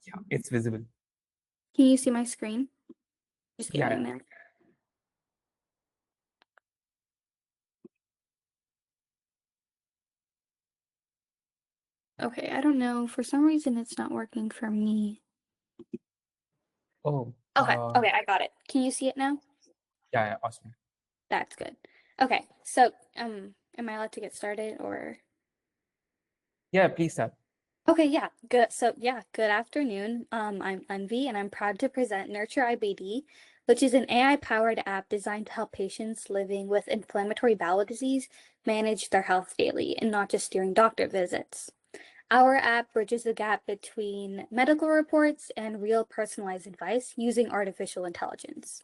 Yeah, it's visible. Can you see my screen? Just give Yeah, me a yeah. minute. Okay, I don't know. For some reason, it's not working for me. Oh, Okay, I got it. Can you see it now? yeah, yeah, awesome. That's good. Okay, so am I allowed to get started or? Yeah, please start. Okay, yeah, good. So yeah, good afternoon. I'm Anvi, and I'm proud to present Nurture IBD, which is an AI-powered app designed to help patients living with inflammatory bowel disease manage their health daily, and not just during doctor visits. Our app bridges the gap between medical reports and real personalized advice using artificial intelligence.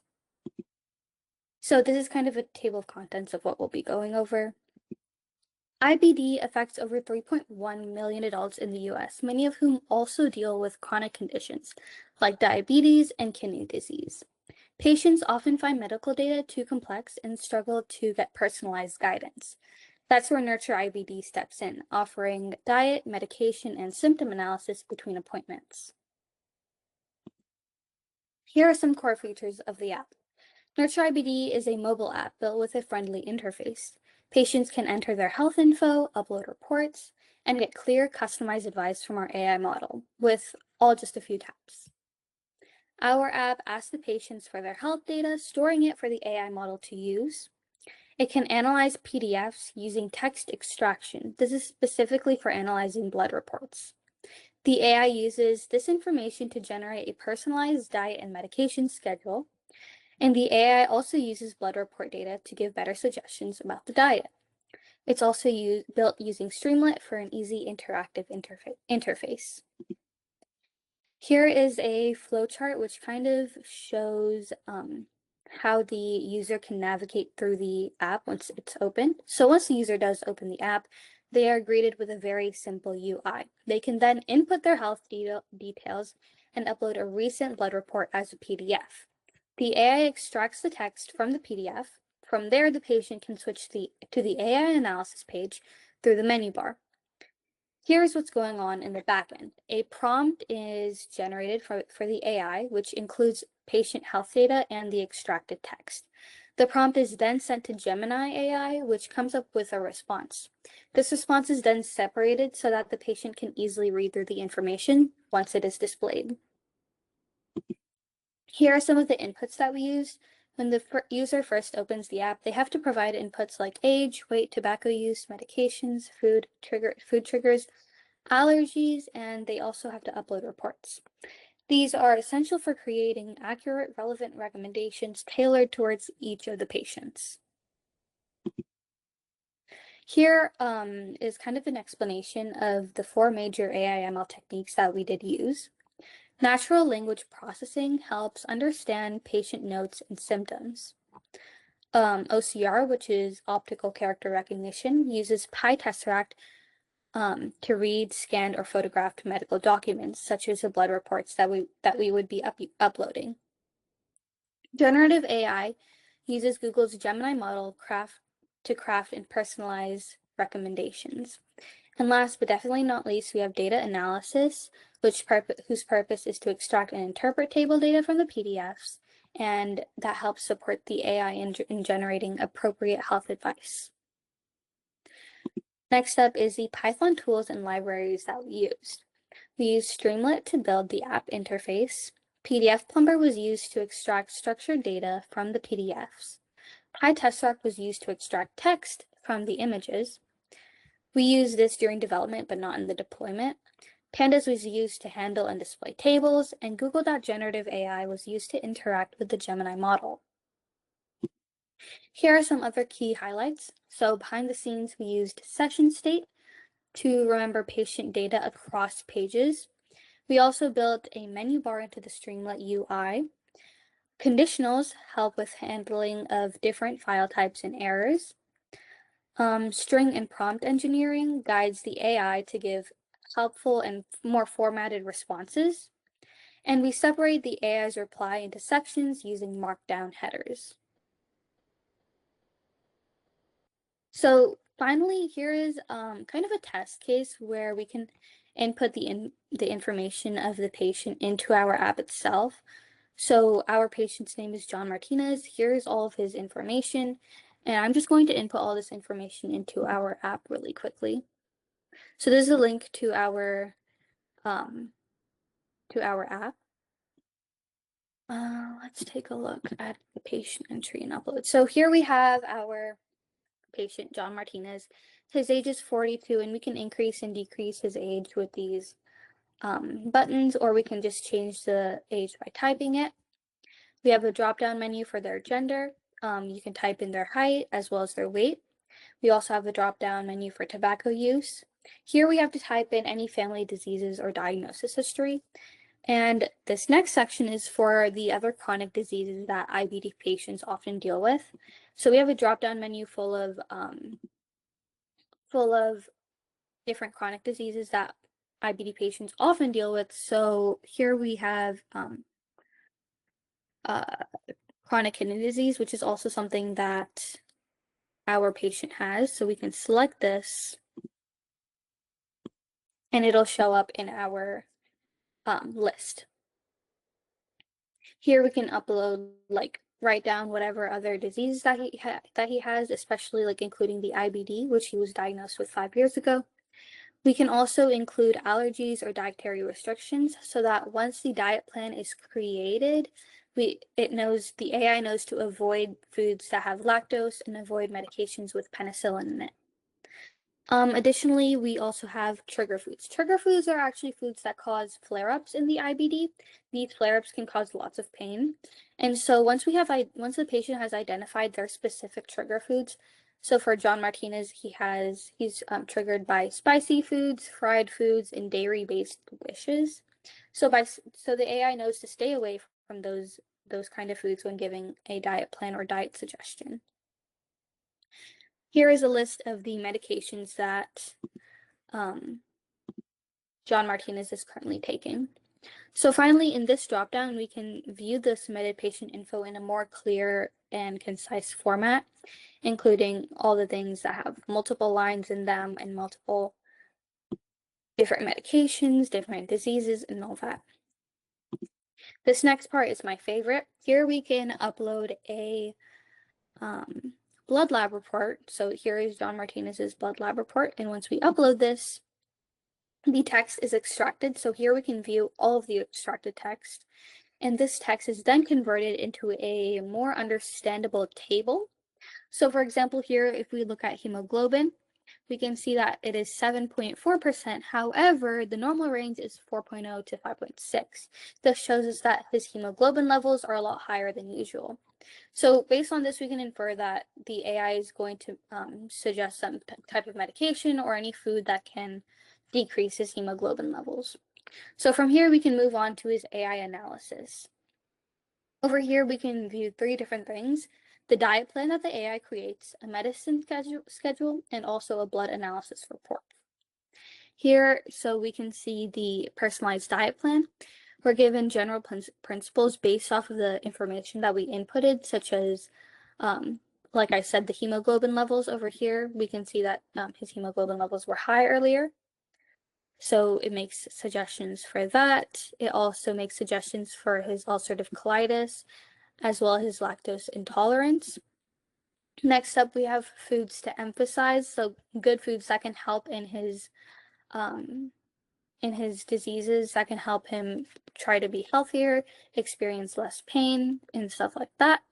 So this is kind of a table of contents of what we'll be going over. IBD affects over 3.1 million adults in the US, many of whom also deal with chronic conditions like diabetes and kidney disease. Patients often find medical data too complex and struggle to get personalized guidance. That's where Nurture IBD steps in, offering diet, medication, and symptom analysis between appointments. Here are some core features of the app. Nurture IBD is a mobile app built with a friendly interface. Patients can enter their health info, upload reports, and get clear, customized advice from our AI model with all just a few taps. Our app asks the patients for their health data, storing it for the AI model to use. It can analyze PDFs using text extraction. This is specifically for analyzing blood reports. The AI uses this information to generate a personalized diet and medication schedule. And the AI also uses blood report data to give better suggestions about the diet. It's also built using Streamlit for an easy interactive interface. Here is a flowchart which kind of shows how the user can navigate through the app once it's open. So once the user does open the app, they are greeted with a very simple UI. They can then input their health details and upload a recent blood report as a PDF. The AI extracts the text from the PDF. From there, the patient can switch to the AI analysis page through the menu bar. Here's what's going on in the backend. A prompt is generated for the AI, which includes patient health data and the extracted text. The prompt is then sent to Gemini AI, which comes up with a response. This response is then separated so that the patient can easily read through the information once it is displayed. Here are some of the inputs that we used. When the user first opens the app, they have to provide inputs like age, weight, tobacco use, medications, food triggers, allergies, and they also have to upload reports. These are essential for creating accurate, relevant recommendations tailored towards each of the patients. Here is kind of an explanation of the 4 major AI/ML techniques that we did use. Natural language processing helps understand patient notes and symptoms. OCR, which is optical character recognition, uses PyTesseract to read, scan, or photograph medical documents, such as the blood reports that we would be uploading. Generative AI uses Google's Gemini model to craft and personalize recommendations. And last but definitely not least, we have data analysis, whose purpose is to extract and interpret table data from the PDFs, and that helps support the AI in generating appropriate health advice. Next up is the Python tools and libraries that we used. We used Streamlit to build the app interface. PDF Plumber was used to extract structured data from the PDFs. PyTesseract was used to extract text from the images. We used this during development, but not in the deployment. Pandas was used to handle and display tables, and Google.Generative AI was used to interact with the Gemini model. Here are some other key highlights. So behind the scenes, we used session state to remember patient data across pages. We also built a menu bar into the Streamlit UI. Conditionals help with handling of different file types and errors. String and prompt engineering guides the AI to give helpful and more formatted responses. And we separate the AI's reply into sections using markdown headers. So finally, here is kind of a test case where we can input the information of the patient into our app itself. So our patient's name is John Martinez. Here's all of his information. And I'm just going to input all this information into our app really quickly. So this is a link to our app. Let's take a look at the patient entry and upload. So here we have our patient, John Martinez. His age is 42, and we can increase and decrease his age with these buttons, or we can just change the age by typing it. We have a drop-down menu for their gender. You can type in their height as well as their weight. We also have a drop-down menu for tobacco use. Here we have to type in any family diseases or diagnosis history. And this next section is for the other chronic diseases that IBD patients often deal with. So we have a drop-down menu full of different chronic diseases that IBD patients often deal with. So here we have chronic kidney disease, which is also something that our patient has. So we can select this and it'll show up in our list. Here we can upload, like, write down whatever other diseases that he has, especially like including the IBD, which he was diagnosed with 5 years ago. We can also include allergies or dietary restrictions so that once the diet plan is created, the AI knows to avoid foods that have lactose and avoid medications with penicillin in it. Additionally, we also have trigger foods. Trigger foods are actually foods that cause flare-ups in the IBD. These flare-ups can cause lots of pain. And so once the patient has identified their specific trigger foods, so for John Martinez, he's triggered by spicy foods, fried foods, and dairy-based dishes. So the AI knows to stay away from those kind of foods when giving a diet plan or diet suggestion. Here is a list of the medications that John Martinez is currently taking. So finally, in this dropdown, we can view the submitted patient info in a more clear and concise format, including all the things that have multiple lines in them and multiple different medications, different diseases, and all that. This next part is my favorite. Here we can upload a blood lab report. So here is John Martinez's blood lab report. And once we upload this, the text is extracted. So here we can view all of the extracted text. And this text is then converted into a more understandable table. So for example, here, if we look at hemoglobin, we can see that it is 7.4%. However, the normal range is 4.0 to 5.6. This shows us that his hemoglobin levels are a lot higher than usual. So based on this, we can infer that the AI is going to suggest some type of medication or any food that can decrease his hemoglobin levels. So from here, we can move on to his AI analysis. Over here, we can view 3 different things: the diet plan that the AI creates, a medicine schedule, and also a blood analysis report. Here, so we can see the personalized diet plan. We're given general principles based off of the information that we inputted, such as, like I said, the hemoglobin levels over here. We can see that his hemoglobin levels were high earlier. So it makes suggestions for that. It also makes suggestions for his ulcerative colitis, as well as his lactose intolerance. Next up, we have foods to emphasize. So good foods that can help in his diseases, that can help him try to be healthier, experience less pain, and stuff like that.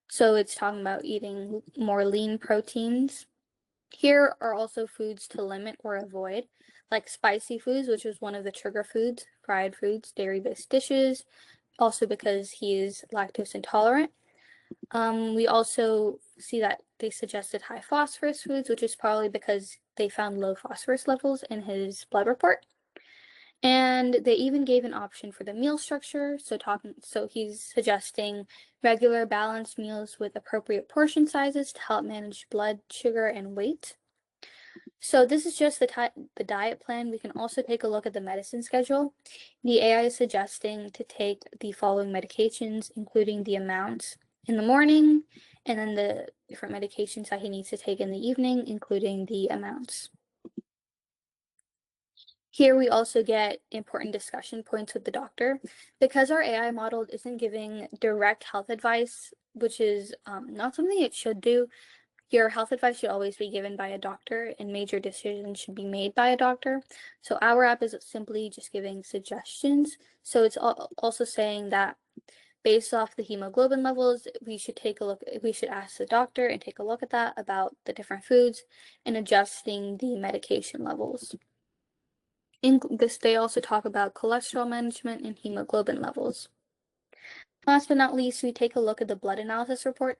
So it's talking about eating more lean proteins. Here are also foods to limit or avoid, like spicy foods, which is one of the trigger foods, fried foods, dairy-based dishes, also because he is lactose intolerant. We also see that they suggested high phosphorus foods, which is probably because they found low phosphorus levels in his blood report. And they even gave an option for the meal structure. So he's suggesting regular balanced meals with appropriate portion sizes to help manage blood sugar and weight. So this is just the diet plan. We can also take a look at the medicine schedule. The AI is suggesting to take the following medications, including the amounts in the morning, and then the different medications that he needs to take in the evening, including the amounts. Here we also get important discussion points with the doctor. Because our AI model isn't giving direct health advice, which is not something it should do. Your health advice should always be given by a doctor, and major decisions should be made by a doctor. So our app is simply just giving suggestions. So it's also saying that based off the hemoglobin levels, we should ask the doctor and take a look at that about the different foods and adjusting the medication levels. In this, they also talk about cholesterol management and hemoglobin levels. Last but not least, we take a look at the blood analysis report.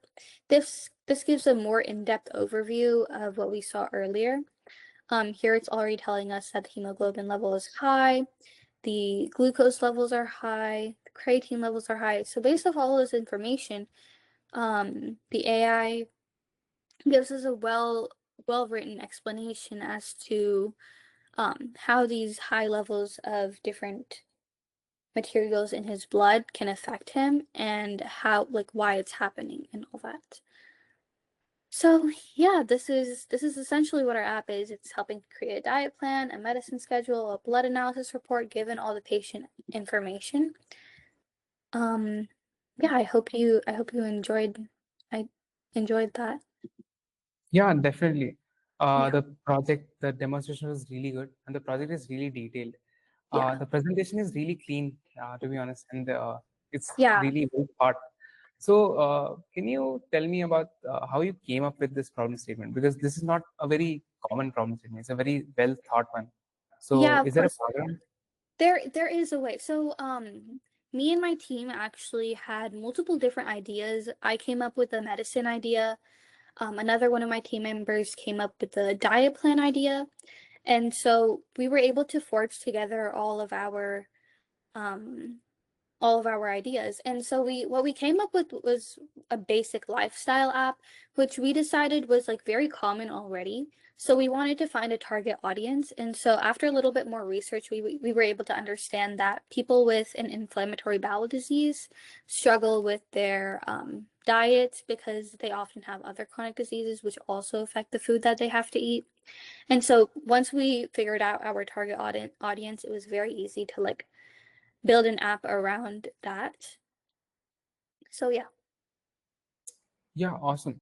This gives a more in-depth overview of what we saw earlier. Here it's already telling us that the hemoglobin level is high, the glucose levels are high, the creatine levels are high. So based off all this information, the AI gives us a well-written explanation as to how these high levels of different materials in his blood can affect him and how, like, why it's happening and all that. So yeah, this is essentially what our app is. It's helping create a diet plan, a medicine schedule, a blood analysis report, given all the patient information. Yeah, I hope you enjoyed that. Yeah, definitely. Yeah. The demonstration was really good, and the project is really detailed. Yeah. The presentation is really clean, to be honest, and it's Yeah. really well thought. So, can you tell me about how you came up with this problem statement? Because this is not a very common problem statement; it's a very well thought one. So, Yeah, of is there a course. background? There is a way. So, me and my team actually had multiple different ideas. I came up with a medicine idea. Another one of my team members came up with the diet plan idea. And so we were able to forge together um, all of our ideas. And so what we came up with was a basic lifestyle app, which we decided was like very common already. So we wanted to find a target audience. And so after a little bit more research, we were able to understand that people with an inflammatory bowel disease struggle with their diets because they often have other chronic diseases which also affect the food that they have to eat. And so once we figured out our target audience, it was very easy to like build an app around that. So yeah. Yeah, awesome.